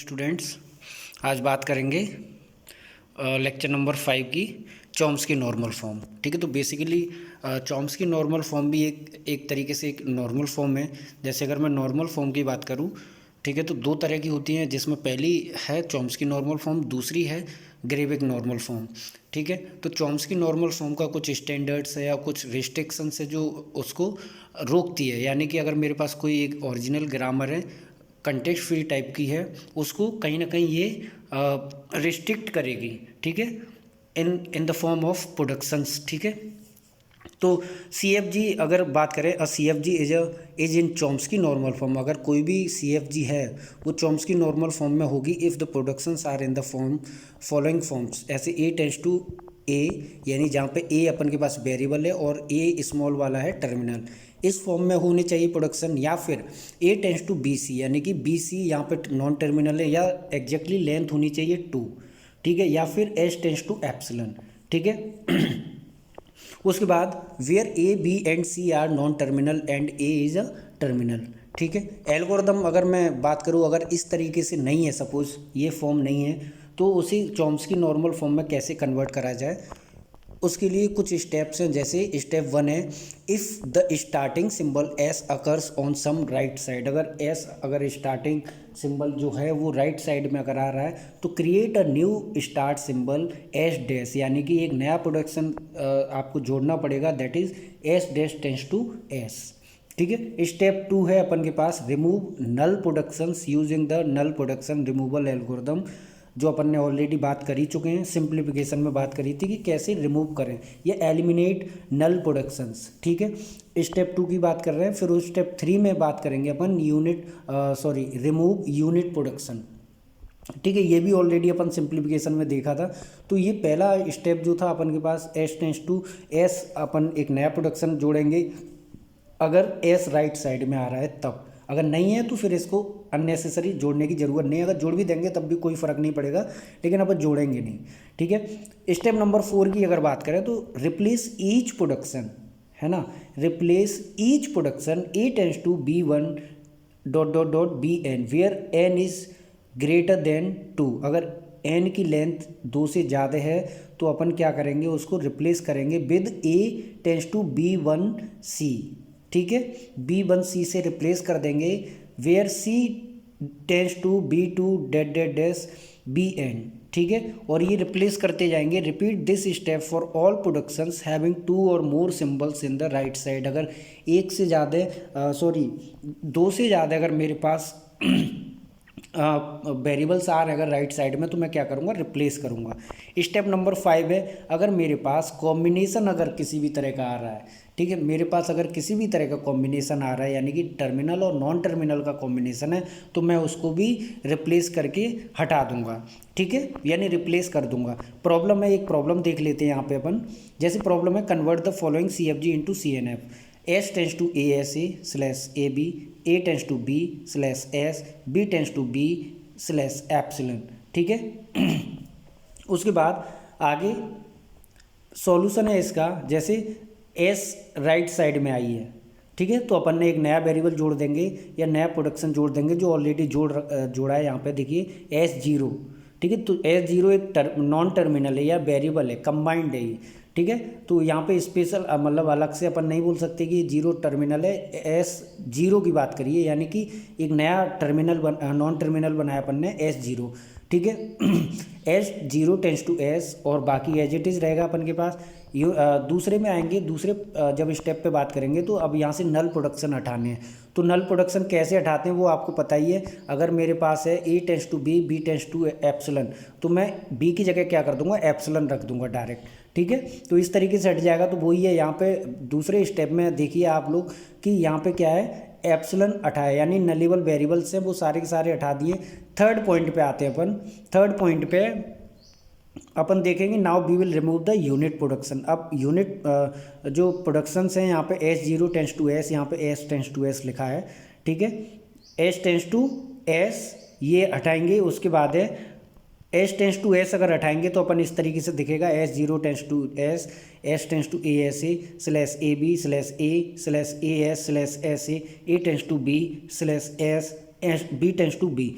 Students, आज बात करेंगे लेक्चर नंबर 5 की चॉम्स्की नॉर्मल फॉर्म। ठीक है, तो बेसिकली चॉम्स्की नॉर्मल फॉर्म भी एक तरीके से एक नॉर्मल फॉर्म है। जैसे अगर मैं नॉर्मल फॉर्म की बात करूं, ठीक है, तो दो तरह की होती हैं, जिसमें पहली है चॉम्स्की नॉर्मल फॉर्म, दूसरी है ग्रेविक नॉर्मल फॉर्म। ठीक है, तो चॉम्स्की नॉर्मल फॉर्म का कुछ स्टैंडर्ड्स है या कुछ रिस्ट्रिक्शंस है जो उसको रोकती है। यानी कि अगर मेरे पास कोई एक ओरिजिनल ग्रामर है, कंटेक्स्ट फ्री टाइप की है, उसको कहीं ना कहीं ये रिस्ट्रिक्ट करेगी। ठीक है, in the form of productions. ठीक है, तो सी एफ जी अगर बात करें, C F G is in Chomsky normal form. अगर कोई भी सी एफ जी है वो चॉम्स्की नॉर्मल फॉर्म में होगी if the productions are in the form following forms. ऐसे ए टेंस टू ए, यानी जहाँ पे ए अपन के पास वेरिएबल है और ए स्मॉल वाला है टर्मिनल, इस फॉर्म में होनी चाहिए प्रोडक्शन। या फिर ए टेंस टू बी सी, यानी कि बी सी यहाँ पे नॉन टर्मिनल है या एग्जैक्टली लेंथ होनी चाहिए 2। ठीक है, या फिर एस टेंस टू एप्सिलॉन। ठीक है, उसके बाद where A B and C are non terminal and a is a terminal. ठीक है, एल्गोरिदम अगर मैं बात करूँ, अगर इस तरीके से नहीं है, सपोज ये फॉर्म नहीं है, तो उसी चॉम्स्की नॉर्मल फॉर्म में कैसे कन्वर्ट करा जाए, उसके लिए कुछ स्टेप्स हैं। जैसे स्टेप 1 है, if the starting symbol S occurs on some right side. अगर एस, अगर स्टार्टिंग सिंबल जो है वो राइट साइड में अगर आ रहा है, तो create a new start symbol S dash, यानी कि एक नया प्रोडक्शन आपको जोड़ना पड़ेगा, that is S dash tends to S. ठीक है, स्टेप 2 है अपन के पास, remove null productions using the null production removal algorithm, जो अपन ने ऑलरेडी बात कर ही चुके हैं, सिंप्लीफिकेशन में बात करी थी कि कैसे रिमूव करें ये एलिमिनेट नल प्रोडक्शंस। ठीक है, स्टेप 2 की बात कर रहे हैं। फिर उस स्टेप 3 में बात करेंगे अपन रिमूव यूनिट प्रोडक्शन। ठीक है, ये भी ऑलरेडी अपन सिंप्लीफिकेशन में देखा था। तो ये पहला स्टेप जो था अपन के पास, एस टेंस टू एस, अपन एक नया प्रोडक्शन जोड़ेंगे अगर एस राइट साइड में आ रहा है तब। अगर नहीं है तो फिर इसको अननेसेसरी जोड़ने की ज़रूरत नहीं है। अगर जोड़ भी देंगे तब भी कोई फ़र्क नहीं पड़ेगा, लेकिन अपन जोड़ेंगे नहीं। ठीक है, स्टेप नंबर 4 की अगर बात करें, तो रिप्लेस ईच प्रोडक्शन, है ना, replace each production A tends to B one dot dot dot B N where N is greater than 2। अगर एन की लेंथ 2 से ज़्यादा है तो अपन क्या करेंगे, उसको रिप्लेस करेंगे with A tends to B one C. ठीक है, बी वन सी से रिप्लेस कर देंगे, where C tends to B to date date dash B N. ठीक है, और ये रिप्लेस करते जाएंगे। Repeat this step for all productions having 2 or more symbols in the right side. अगर एक से ज़्यादा 2 से ज़्यादा अगर मेरे पास वेरिएबल्स आ रहे हैं अगर राइट साइड में, तो मैं क्या करूँगा, रिप्लेस करूँगा। स्टेप नंबर 5 है, अगर मेरे पास कॉम्बिनेशन अगर किसी भी तरह का आ रहा है, ठीक है, मेरे पास अगर किसी भी तरह का कॉम्बिनेशन आ रहा है, यानी कि टर्मिनल और नॉन टर्मिनल का कॉम्बिनेशन है, तो मैं उसको भी रिप्लेस करके हटा दूंगा। ठीक है, यानी रिप्लेस कर दूंगा। प्रॉब्लम है, एक प्रॉब्लम देख लेते हैं यहाँ पे अपन। जैसे प्रॉब्लम है, convert the following C F G into C N F. S tends to A S A slash A B, A tends to B slash S, B tends to B slash epsilon. ठीक है, उसके बाद आगे solution है इसका। जैसे S right side में आई है, ठीक है, तो अपन ने एक नया वेरिएबल जोड़ देंगे या नया प्रोडक्शन जोड़ देंगे, जो ऑलरेडी जोड़ा है यहाँ पे देखिए S0। ठीक है, तो S0 एक नॉन टर्मिनल है या वेरिएबल है, कंबाइंड है ये। ठीक है, तो यहाँ पे स्पेशल मतलब अलग से अपन नहीं बोल सकते कि 0 टर्मिनल है। S0 की बात करिए, यानी कि एक नया टर्मिनल नॉन टर्मिनल बनाया अपन ने S0। ठीक है, S0 टेंस टू एस, और बाकी एज इट इज़ रहेगा अपन के पास। दूसरे में आएंगे, दूसरे जब स्टेप पे बात करेंगे, तो अब यहाँ से नल प्रोडक्शन हटाने हैं। तो नल प्रोडक्शन कैसे हटाते हैं वो आपको पता ही है। अगर मेरे पास है A tends to B, B tends to epsilon, तो मैं बी की जगह क्या कर दूंगा, एप्सिलॉन रख दूंगा डायरेक्ट। ठीक है, तो इस तरीके से हट जाएगा। तो वही है यहाँ पे दूसरे स्टेप में देखिए आप लोग कि यहाँ पे क्या है, एप्सिलॉन हटाया, यानी नलेबल वेरिएबल्स हैं वो सारे के सारे हटा दिए। थर्ड पॉइंट पे आते हैं अपन। थर्ड पॉइंट पे अपन देखेंगे, now we will remove the unit production. अब यूनिट जो प्रोडक्शंस हैं यहाँ पे S0 टेंस टू एस, यहाँ पे S टेंस टू एस लिखा है। ठीक है, S टेंस टू एस ये हटाएंगे। उसके बाद है एस टेंस टू एस, अगर हटाएंगे तो अपन इस तरीके से दिखेगा, S0 tends to S, S tends to A S A slash A B slash A slash A S slash S A tends to B slash S, B tends to B.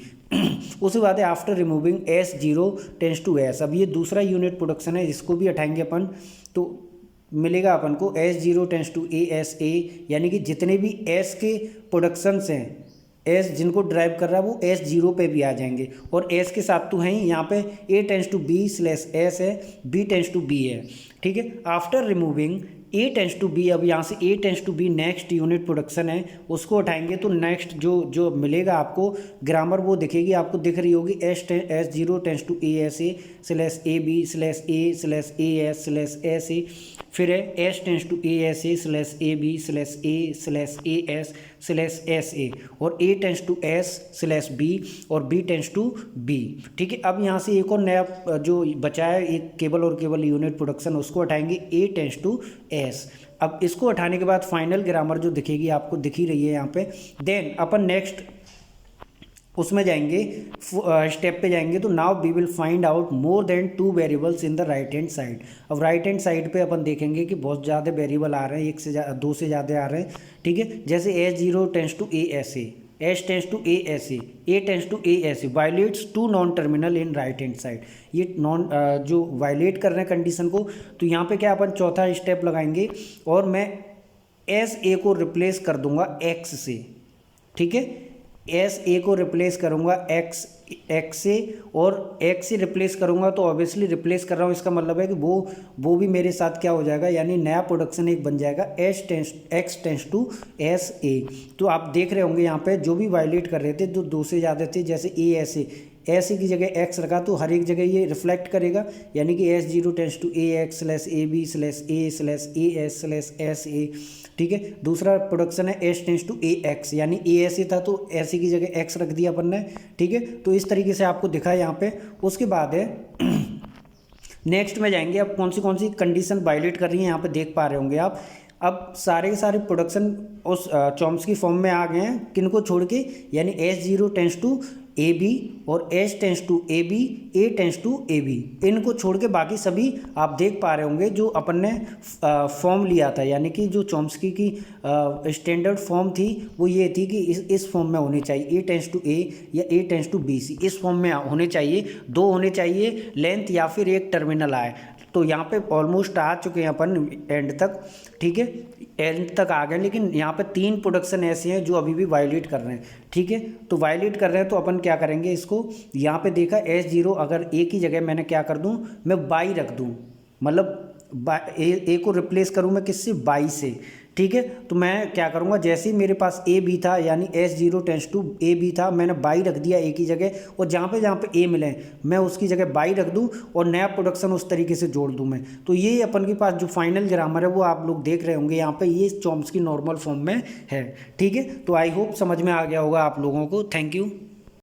उसके बाद है after removing S zero tense to S. अब ये दूसरा unit production है, जिसको भी हटाएंगे अपन तो मिलेगा अपन को S zero tense to A S A, यानी कि जितने भी एस के प्रोडक्शंस हैं, एस जिनको ड्राइव कर रहा है वो एस जीरो पे भी आ जाएंगे, और एस के साथ तो हैं ही यहाँ पे A tends to B slash S है, बी टेंस टू बी है, ठीक है। After removing A tends to B, अब यहाँ से A tends to B next unit production है, उसको उठाएंगे तो नेक्स्ट जो मिलेगा आपको ग्रामर वो दिखेगी, आपको दिख रही होगी S zero tense to A S A slash A B slash A slash A S slash S A, फिर है S tends to A S A slash A B slash A slash A S slash S A, और A tends to S slash B और B tends to B, ठीक है। अब यहाँ से एक और नया जो बचा है एक केबल और केबल यूनिट प्रोडक्शन, उसको हटाएंगे ए टेंस टू एस। अब इसको हटाने के बाद फाइनल ग्रामर जो दिखेगी आपको दिख ही रही है यहाँ पे। देन अपन नेक्स्ट उसमें जाएंगे, स्टेप पे जाएंगे, तो now we will find out more than 2 variables in the right hand side. अब राइट हैंड साइड पे अपन देखेंगे कि बहुत ज़्यादा वेरिएबल आ रहे हैं, 2 से ज़्यादा आ रहे हैं, ठीक है। जैसे S zero tense to A S S tends to A S A tends to A S A violates 2 non terminal in right hand side. ये जो वायलेट कर रहे हैं कंडीशन को, तो यहाँ पे क्या अपन चौथा स्टेप लगाएंगे और मैं एस ए को रिप्लेस कर दूंगा एक्स से, ठीक है। एस ए को रिप्लेस करूँगा एक्स से, और एक्स से रिप्लेस करूँगा तो ऑब्वियसली रिप्लेस कर रहा हूँ, इसका मतलब है कि वो भी मेरे साथ क्या हो जाएगा, यानी नया प्रोडक्शन एक बन जाएगा X tends to S A. तो आप देख रहे होंगे यहाँ पे जो भी वायलेट कर रहे थे, जो 2 से ज़्यादा थे, जैसे ए एस ए की जगह एक्स रखा तो हर एक जगह ये रिफ्लेक्ट करेगा, यानी कि S zero tense to A X slash A B slash A slash A S slash S A, ठीक है। दूसरा प्रोडक्शन है S tends to A X, यानी ए एस ए था तो एस ए की जगह एक्स रख दिया अपन ने, ठीक है। तो इस तरीके से आपको दिखा है यहाँ पे। उसके बाद है नेक्स्ट में जाएंगे, अब कौन सी कंडीशन वायलेट कर रही है यहाँ पे देख पा रहे होंगे आप। अब सारे के सारे प्रोडक्शन उस चॉम्स्की फॉर्म में आ गए हैं, किनको छोड़ के, यानी S zero tense to A B और S tends to A B, A tends to A B, इनको छोड़ के बाकी सभी आप देख पा रहे होंगे जो अपन ने फॉर्म लिया था, यानी कि जो चॉम्स्की की स्टैंडर्ड फॉर्म थी वो ये थी कि इस फॉर्म में होनी चाहिए, ए टेंस टू ए या ए टेंस टू बी सी, इस फॉर्म में होने चाहिए, 2 होने चाहिए लेंथ या फिर एक टर्मिनल आए। तो यहाँ पे ऑलमोस्ट आ चुके हैं अपन एंड तक, ठीक है, एंड तक आ गए, लेकिन यहाँ पे 3 प्रोडक्शन ऐसे हैं जो अभी भी वायलेट कर रहे हैं, ठीक है। तो वायलेट कर रहे हैं तो अपन क्या करेंगे, इसको यहाँ पे देखा एस जीरो, अगर ए की जगह मैंने क्या कर दूँ, मैं बाई रख दूँ, मतलब ए को रिप्लेस करूँ मैं किससे, बाई से, ठीक है। तो मैं क्या करूँगा, जैसे ही मेरे पास ए बी था, यानी S zero tense to A B था, मैंने बाई रख दिया ए की जगह, और जहाँ पे ए मिले मैं उसकी जगह बाई रख दूँ और नया प्रोडक्शन उस तरीके से जोड़ दूँ मैं। तो ये अपन के पास जो फाइनल ग्रामर है वो आप लोग देख रहे होंगे यहाँ पे, ये चॉम्स्की नॉर्मल फॉर्म में है, ठीक है। तो आई होप समझ में आ गया होगा आप लोगों को। Thank you.